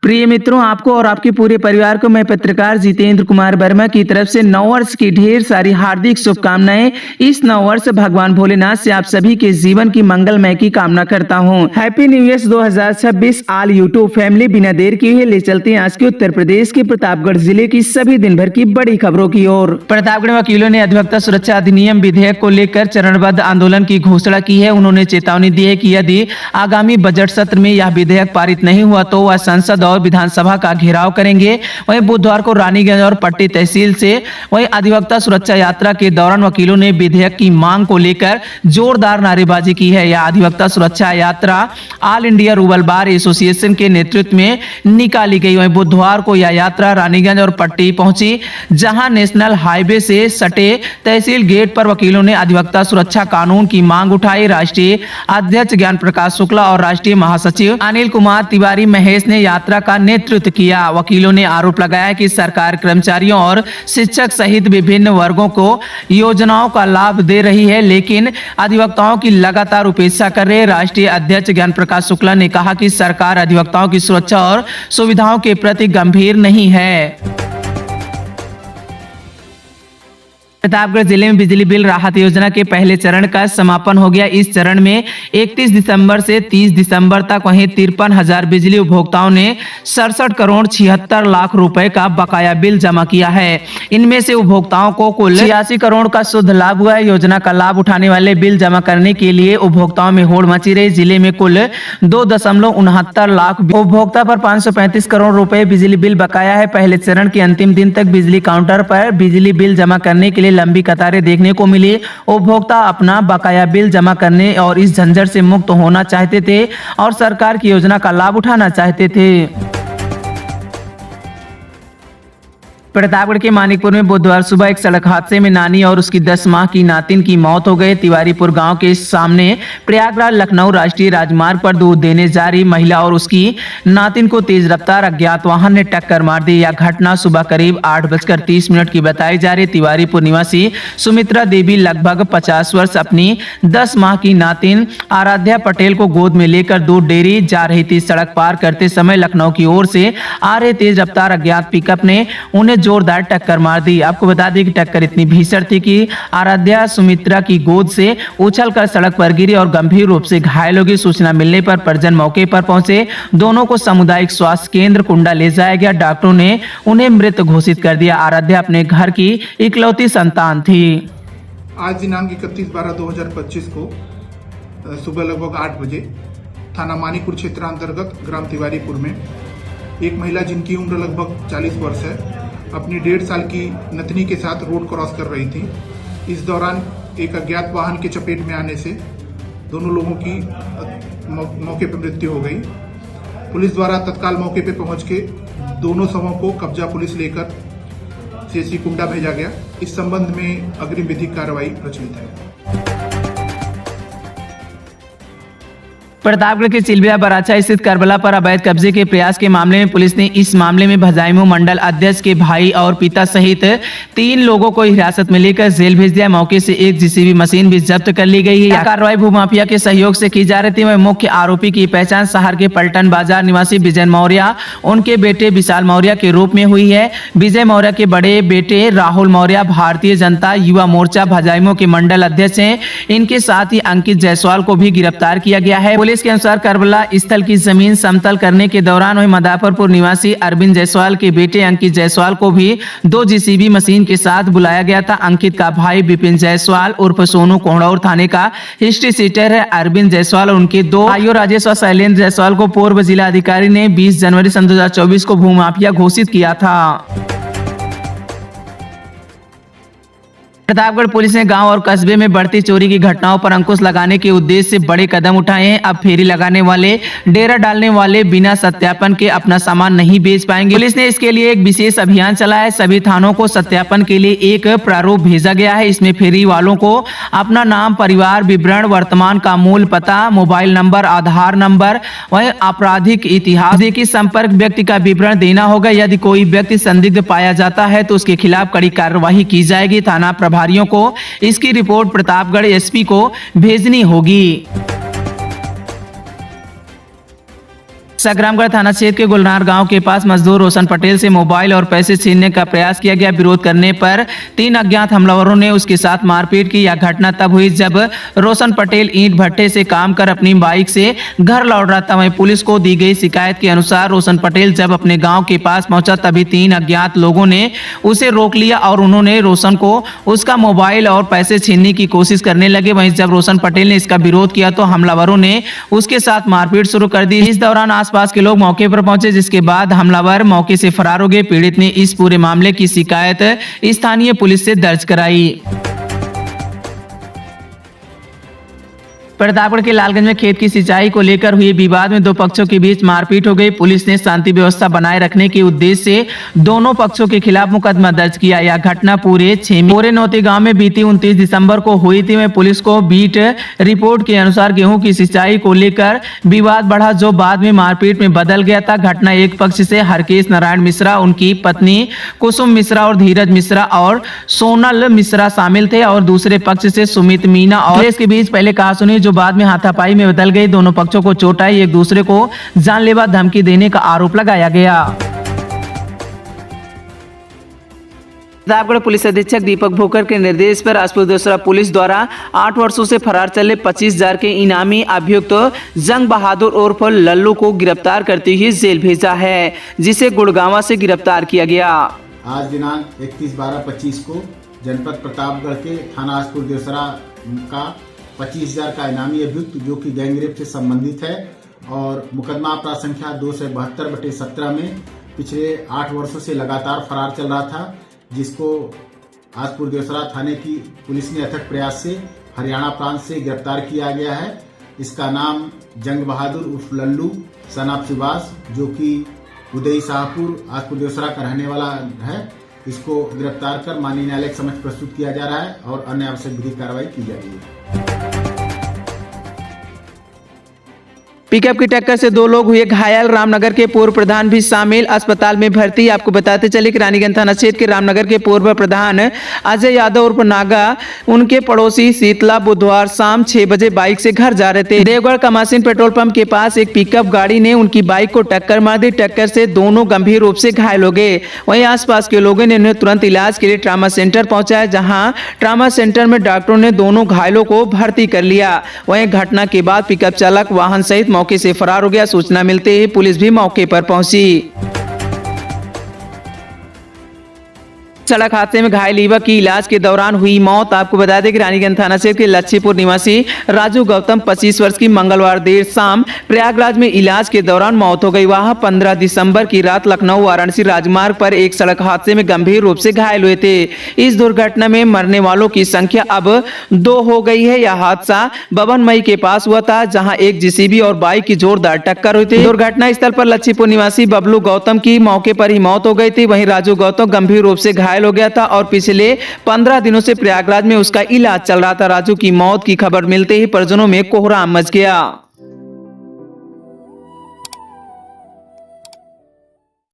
प्रिय मित्रों, आपको और आपके पूरे परिवार को मैं पत्रकार जितेंद्र कुमार वर्मा की तरफ से नववर्ष की ढेर सारी हार्दिक शुभकामनाएं। इस नववर्ष भगवान भोलेनाथ से आप सभी के जीवन की मंगलमय की कामना करता हूं। Happy new year 2026 all YouTube family. बिना देर किए हुए ले चलते हैं आज के उत्तर प्रदेश के प्रतापगढ़ जिले की सभी दिन भर की बड़ी खबरों की ओर। प्रतापगढ़ वकीलों ने अधिवक्ता सुरक्षा अधिनियम विधेयक को लेकर चरणबद्ध आंदोलन की घोषणा की है। उन्होंने चेतावनी दी है कि यदि आगामी बजट सत्र में यह विधेयक पारित नहीं हुआ तो वह संसद और विधानसभा का घेराव करेंगे। वहीं बुधवार को रानीगंज और पट्टी तहसील से वहीं अधिवक्ता सुरक्षा यात्रा के दौरान वकीलों ने विधेयक की मांग को लेकर जोरदार नारेबाजी की है। यह अधिवक्ता सुरक्षा यात्रा all India rural bar association के नेतृत्व में निकाली गई। वहीं बुधवार को यह यात्रा रानीगंज और पट्टी पहुंची, जहां नेशनल हाईवे से सटे तहसील गेट पर वकीलों ने अधिवक्ता सुरक्षा कानून की मांग उठाई। राष्ट्रीय अध्यक्ष ज्ञान प्रकाश शुक्ला और राष्ट्रीय महासचिव अनिल कुमार तिवारी महेश ने यात्रा का नेतृत्व किया। वकीलों ने आरोप लगाया कि सरकार कर्मचारियों और शिक्षक सहित विभिन्न वर्गों को योजनाओं का लाभ दे रही है, लेकिन अधिवक्ताओं की लगातार उपेक्षा कर रहे। राष्ट्रीय अध्यक्ष ज्ञान प्रकाश शुक्ला ने कहा कि सरकार अधिवक्ताओं की सुरक्षा और सुविधाओं के प्रति गंभीर नहीं है। प्रतापगढ़ जिले में बिजली बिल राहत योजना के पहले चरण का समापन हो गया। इस चरण में 31 दिसंबर से 30 दिसंबर तक वहीं 53,000 बिजली उपभोक्ताओं ने 67 करोड़ 76 लाख रुपए का बकाया बिल जमा किया है। इनमें से उपभोक्ताओं को कुल 86 करोड़ का शुद्ध लाभ हुआ है। योजना का लाभ उठाने वाले बिल जमा करने के लिए उपभोक्ताओं में होड़ मची रही। जिले में कुल 2.69 लाख उपभोक्ता पर 535 करोड़ रुपए बिजली बिल बकाया है। पहले चरण के अंतिम दिन तक बिजली काउंटर पर बिजली बिल जमा करने के लिए लंबी कतारें देखने को मिली। उपभोक्ता अपना बकाया बिल जमा करने और इस झंझट से मुक्त होना चाहते थे और सरकार की योजना का लाभ उठाना चाहते थे। प्रतापगढ़ के मानिकपुर में बुधवार सुबह एक सड़क हादसे में नानी और उसकी 10 माह की नातिन की मौत हो गई। तिवारीपुर गांव के सामने प्रयागराज लखनऊ राष्ट्रीय राजमार्ग पर दूध देने जा रही महिला और उसकी नातिन को तेज रफ्तार अज्ञात वाहन ने टक्कर मार दी। यह घटना सुबह करीब 8:30 की बताई जा रही। तिवारीपुर निवासी सुमित्रा देवी लगभग 50 वर्ष अपनी 10 माह की नातिन आराध्या पटेल को गोद में लेकर दूध डेयरी जा रही थी। सड़क पार करते समय लखनऊ की ओर से आ रहे तेज रफ्तार अज्ञात पिकअप ने उन्हें जोरदार टक्कर मार दी। आपको बता दें कि टक्कर इतनी भीषण थी कि आराध्या सुमित्रा की गोद से उछलकर सड़क पर गिरी और गंभीर रूप से घायल हो गई। सूचना मिलने पर परिजन मौके पर पहुंचे। दोनों को सामुदायिक स्वास्थ्य केंद्र कुंडा ले जाया गया। डॉक्टरों ने उन्हें मृत घोषित कर दिया। आराध्या अपने घर की इकलौती संतान थी। आज दिनांक 31/12/2025 को सुबह लगभग 8 बजे थाना मानिकपुर क्षेत्र अंतर्गत ग्राम तिवारीपुर में एक महिला जिनकी उम्र लगभग 40 वर्ष है अपनी 1.5 साल की नतनी के साथ रोड क्रॉस कर रही थी। इस दौरान एक अज्ञात वाहन के चपेट में आने से दोनों लोगों की मौके पर मृत्यु हो गई। पुलिस द्वारा तत्काल मौके पर पहुंच के दोनों शवों को कब्जा पुलिस लेकर सीएचसी कुंडा भेजा गया। इस संबंध में अग्रिम विधिक कार्रवाई प्रचलित है। प्रतापगढ़ के चिलबिया बराचा स्थित करबला पर अवैध कब्जे के प्रयास के मामले में पुलिस ने इस मामले में भजाईमो मंडल अध्यक्ष के भाई और पिता सहित 3 लोगों को हिरासत में लेकर जेल भेज दिया। मौके से एक जेसीबी मशीन भी जब्त कर ली गई है। यह कार्रवाई भूमाफिया के सहयोग से की जा रही थी। वह मुख्य आरोपी की पहचान शहर के पलटन बाजार निवासी विजय मौर्य उनके बेटे विशाल मौर्य के रूप में हुई है। विजय मौर्य के बड़े बेटे राहुल मौर्य भारतीय जनता युवा मोर्चा भजाईमो के मंडल अध्यक्ष हैं। इनके साथ ही अंकित जायसवाल को भी गिरफ्तार किया गया है। पुलिस के अनुसार करबला स्थल की जमीन समतल करने के दौरान वही मदापुर निवासी अरविंद जायसवाल के बेटे अंकित जायसवाल को भी 2 जेसीबी मशीन के साथ बुलाया गया था। अंकित का भाई विपिन जायसवाल उर्फ सोनू कोहड़ौर थाने का हिस्ट्री सीटर है। अरविंद जायसवाल और उनके 2 भाइयों राजेश और शैलेंद्र जायसवाल को पूर्व जिला अधिकारी ने 20 जनवरी 2024 को भूमाफिया घोषित किया था। प्रतापगढ़ पुलिस ने गांव और कस्बे में बढ़ती चोरी की घटनाओं पर अंकुश लगाने के उद्देश्य से बड़े कदम उठाए हैं। अब फेरी लगाने वाले, डेरा डालने वाले बिना सत्यापन के अपना सामान नहीं बेच पाएंगे। पुलिस ने इसके लिए एक विशेष अभियान चलाया है। सभी थानों को सत्यापन के लिए एक प्रारूप भेजा गया है। इसमें फेरी वालों को अपना नाम, परिवार विवरण, वर्तमान का मूल पता, मोबाइल नंबर, आधार नंबर, वह आपराधिक इतिहास की संपर्क व्यक्ति का विवरण देना होगा। यदि कोई व्यक्ति संदिग्ध पाया जाता है तो उसके खिलाफ कड़ी कार्रवाई की जाएगी। थाना प्रभारियों को इसकी रिपोर्ट प्रतापगढ़ एसपी को भेजनी होगी। संग्रामगढ़ थाना क्षेत्र के गुलनार गांव के पास मजदूर रोशन पटेल से मोबाइल और पैसे छीनने का प्रयास किया गया। विरोध करने पर 3 अज्ञात हमलावरों ने उसके साथ मारपीट की। यह घटना तब हुई जब रोशन पटेल ईंट भट्टे से काम कर अपनी बाइक से घर लौट रहा था। वहीं पुलिस को दी गई शिकायत के अनुसार रोशन पटेल जब अपने गाँव के पास पहुंचा तभी 3 अज्ञात लोगों ने उसे रोक लिया और उन्होंने रोशन को उसका मोबाइल और पैसे छीनने की कोशिश करने लगे। वहीं जब रोशन पटेल ने इसका विरोध किया तो हमलावरों ने उसके साथ मारपीट शुरू कर दी। इस दौरान आसपास के लोग मौके पर पहुंचे, जिसके बाद हमलावर मौके से फरार हो गए। पीड़ित ने इस पूरे मामले की शिकायत स्थानीय पुलिस से दर्ज कराई। प्रतापगढ़ के लालगंज में खेत की सिंचाई को लेकर हुए विवाद में 2 पक्षों के बीच मारपीट हो गई। पुलिस ने शांति व्यवस्था बनाए रखने के उद्देश्य से दोनों पक्षों के खिलाफ मुकदमा दर्ज किया। यह घटना पूरे नौती गांव में बीती 29 दिसंबर को हुई थी। में पुलिस को बीट रिपोर्ट के अनुसार गेहूं की सिंचाई को लेकर विवाद बढ़ा, जो बाद में मारपीट में बदल गया था। घटना एक पक्ष से हरकेश नारायण मिश्रा, उनकी पत्नी कुसुम मिश्रा और धीरज मिश्रा और सोनल मिश्रा शामिल थे और दूसरे पक्ष से सुमित मीना और के बीच पहले कहा सुनी, जो बाद में हाथापाई में बदल गई। दोनों पक्षों को चोट आई। एक दूसरे को जानलेवा धमकी देने का आरोप लगाया गया। प्रतापगढ़ पुलिस अधीक्षक दीपक भोकर के निर्देश पर राजपुर दोसरा पुलिस द्वारा 8 वर्षों से फरार चले 25,000 के इनामी अभियुक्त जंग बहादुर उर्फ लल्लू को गिरफ्तार करते हुए जेल भेजा है, जिसे गुड़गांवा से गिरफ्तार किया गया। आज दिनांक 31/12/25 को जनपद प्रतापगढ़ के थाना राजपुर दोसरा का 25,000 का इनामी अभियुक्त जो कि गैंगरेप से संबंधित है और मुकदमा अपराध संख्या 272/17 में पिछले 8 वर्षों से लगातार फरार चल रहा था, जिसको आजपुर देवसरा थाने की पुलिस ने अथक प्रयास से हरियाणा प्रांत से गिरफ्तार किया गया है। इसका नाम जंग बहादुर उर्फ लल्लू सन ऑफ सुभाष, जो कि उदय शाहपुर आजपुर देवसरा का रहने वाला है। इसको गिरफ्तार कर माननीय न्यायालय के समक्ष प्रस्तुत किया जा रहा है और अन्य आवश्यक विधिक कार्रवाई की जा रही है। पिकअप की टक्कर से 2 लोग हुए घायल, रामनगर के पूर्व प्रधान भी शामिल, अस्पताल में भर्ती। आपको बताते चले कि रानीगंज थाना क्षेत्र के रामनगर के पूर्व प्रधान अजय यादव उर्फ नागा, उनके पड़ोसी शीतला बुधवार शाम 6 बजे बाइक से घर जा रहे थे। देवगढ़ कमासिन पेट्रोल पंप के पास एक पिकअप गाड़ी ने उनकी बाइक को टक्कर मार दी। टक्कर से दोनों गंभीर रूप से घायल हो गए। वहीं आसपास के लोगों ने उन्हें तुरंत इलाज के लिए ट्रामा सेंटर पहुंचाया, जहां ट्रामा सेंटर में डॉक्टरों ने दोनों घायलों को भर्ती कर लिया। वहीं घटना के बाद पिकअप चालक वाहन सहित मौके से फरार हो गया। सूचना मिलते ही पुलिस भी मौके पर पहुंची। सड़क हादसे में घायल युवक की इलाज के दौरान हुई मौत। आपको बता दें कि रानीगंज थाना क्षेत्र के लच्छीपुर निवासी राजू गौतम 25 वर्ष की मंगलवार देर शाम प्रयागराज में इलाज के दौरान मौत हो गई। वहां 15 दिसंबर की रात लखनऊ वाराणसी राजमार्ग पर एक सड़क हादसे में गंभीर रूप से घायल हुए थे। इस दुर्घटना में मरने वालों की संख्या अब 2 हो गई है। यह हादसा बबनमई के पास हुआ था, जहाँ एक जेसीबी और बाइक की जोरदार टक्कर हुई थी। दुर्घटना स्थल पर लच्छीपुर निवासी बबलू गौतम की मौके पर ही मौत हो गई थी। वहीं राजू गौतम गंभीर रूप से घायल हो गया था और पिछले 15 दिनों से प्रयागराज में उसका इलाज चल रहा था। राजू की मौत की खबर मिलते ही परिजनों में कोहराम मच गया।